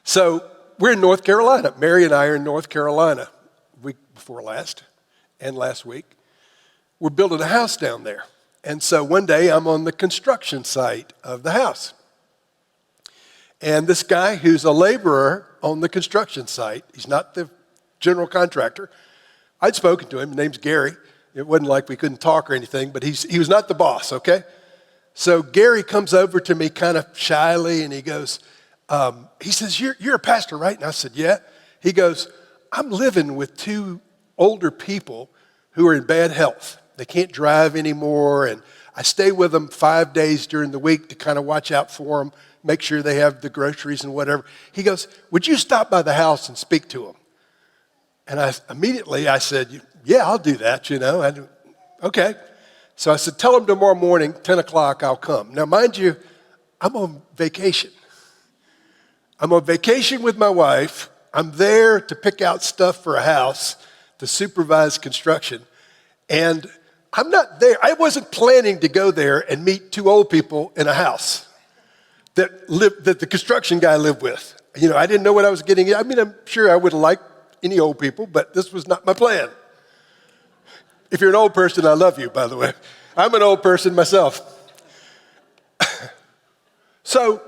So we're in North Carolina. Mary and I are in North Carolina, week before last and last week. We're building a house down there. And so one day I'm on the construction site of the house. And this guy who's a laborer on the construction site, he's not the general contractor. I'd spoken to him, his name's Gary. It wasn't like we couldn't talk or anything, but he was not the boss, okay? So Gary comes over to me kind of shyly and he goes, he says, you're a pastor, right? And I said, yeah. He goes, I'm living with two older people who are in bad health. They can't drive anymore, and I stay with them 5 days during the week to kind of watch out for them, make sure they have the groceries and whatever. He goes, would you stop by the house and speak to them? And I said, yeah, I'll do that, Okay. So I said, tell them tomorrow morning, 10 o'clock, I'll come. Now, mind you, I'm on vacation. I'm on vacation with my wife. I'm there to pick out stuff for a house, to supervise construction. And I'm not there. I wasn't planning to go there and meet two old people in a house that the construction guy lived with. I didn't know what I was getting. I mean, I'm sure I would have liked any old people, but this was not my plan. If you're an old person, I love you, by the way. I'm an old person myself. So,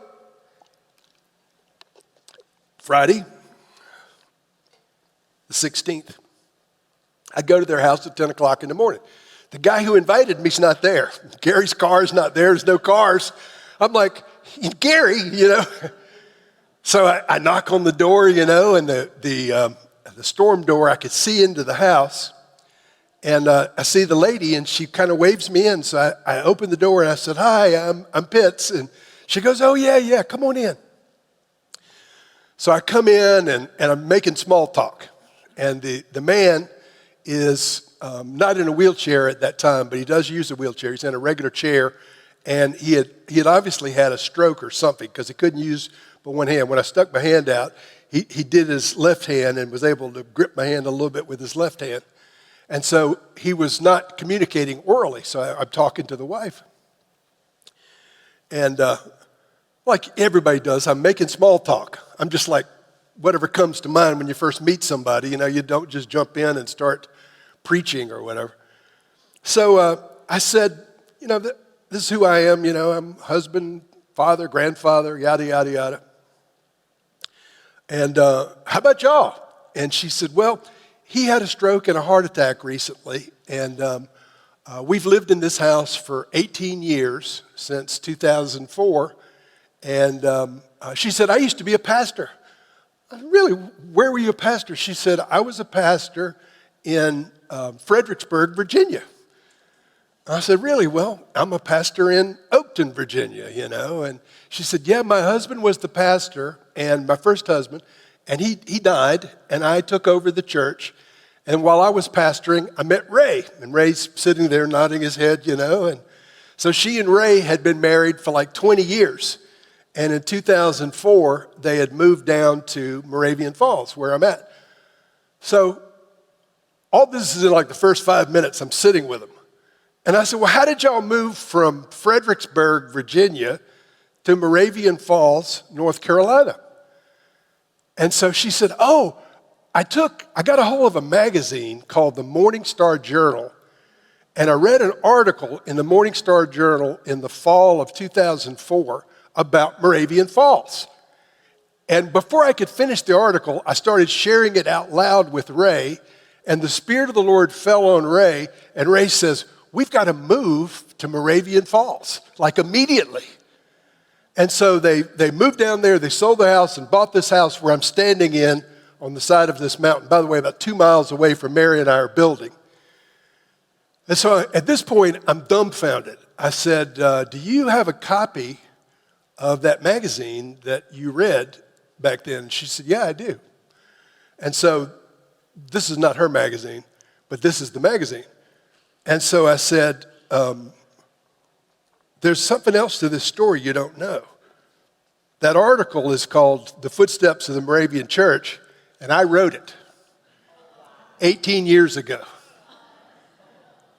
Friday, the 16th, I go to their house at 10 o'clock in the morning. The guy who invited me's not there. Gary's car's not there. There's no cars. I'm like, Gary, So I knock on the door, and the storm door, I could see into the house. And I see the lady, and she kind of waves me in. So I opened the door, and I said, hi, I'm Pitts. And she goes, oh, yeah, come on in. So I come in, and I'm making small talk. And the man is not in a wheelchair at that time, but he does use a wheelchair. He's in a regular chair. And he had obviously had a stroke or something because he couldn't use but one hand. When I stuck my hand out, he did his left hand and was able to grip my hand a little bit with his left hand. And so he was not communicating orally, so I'm talking to the wife. And like everybody does, I'm making small talk. I'm just like, whatever comes to mind when you first meet somebody, you don't just jump in and start preaching or whatever. So I said, this is who I am, I'm husband, father, grandfather, yada, yada, yada. And how about y'all? And she said, well, he had a stroke and a heart attack recently, and we've lived in this house for 18 years, since 2004, and she said, I used to be a pastor. I said, really, where were you a pastor? She said, I was a pastor in Fredericksburg, Virginia. I said, really? Well, I'm a pastor in Oakton, Virginia, and she said, yeah, my husband was the pastor, and my first husband, and he died, and I took over the church. And while I was pastoring, I met Ray, and Ray's sitting there nodding his head, and so she and Ray had been married for like 20 years. And in 2004, they had moved down to Moravian Falls, where I'm at. So all this is in like the first 5 minutes, I'm sitting with them. And I said, well, how did y'all move from Fredericksburg, Virginia, to Moravian Falls, North Carolina? And so she said, oh, I got a hold of a magazine called the Morning Star Journal, and I read an article in the Morning Star Journal in the fall of 2004 about Moravian Falls. And before I could finish the article, I started sharing it out loud with Ray, and the Spirit of the Lord fell on Ray, and Ray says, we've got to move to Moravian Falls, like immediately. And so they moved down there, they sold the house and bought this house where I'm standing in on the side of this mountain, by the way, about 2 miles away from Mary and I are building. And so at this point, I'm dumbfounded. I said, do you have a copy of that magazine that you read back then? And she said, yeah, I do. And so this is not her magazine, but this is the magazine. And so I said, there's something else to this story you don't know. That article is called The Footsteps of the Moravian Church, and I wrote it 18 years ago.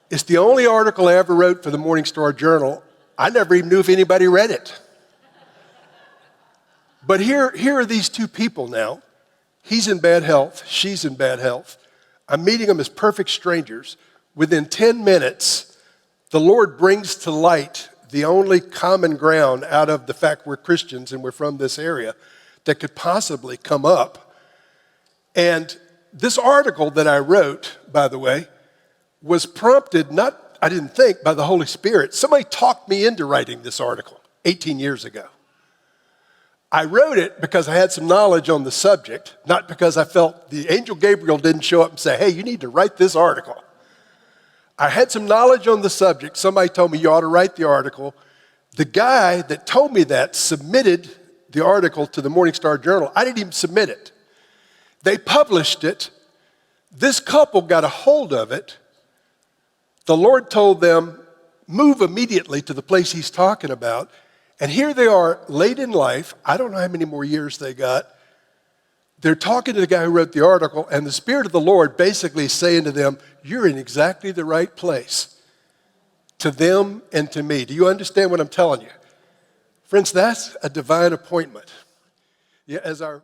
It's the only article I ever wrote for the Morning Star Journal. I never even knew if anybody read it. But here are these two people now. He's in bad health. She's in bad health. I'm meeting them as perfect strangers. Within 10 minutes, the Lord brings to light the only common ground out of the fact we're Christians and we're from this area that could possibly come up. And this article that I wrote, by the way, was prompted not, I didn't think, by the Holy Spirit. Somebody talked me into writing this article 18 years ago. I wrote it because I had some knowledge on the subject, not because I felt the angel Gabriel didn't show up and say, hey, you need to write this article. I had some knowledge on the subject. Somebody told me you ought to write the article. The guy that told me that submitted the article to the Morning Star Journal. I didn't even submit it. They published it. This couple got a hold of it. The Lord told them, move immediately to the place he's talking about. And here they are, late in life. I don't know how many more years they got. They're talking to the guy who wrote the article, and the Spirit of the Lord basically is saying to them, you're in exactly the right place, to them and to me. Do you understand what I'm telling you? Friends, that's a divine appointment. Yeah, as our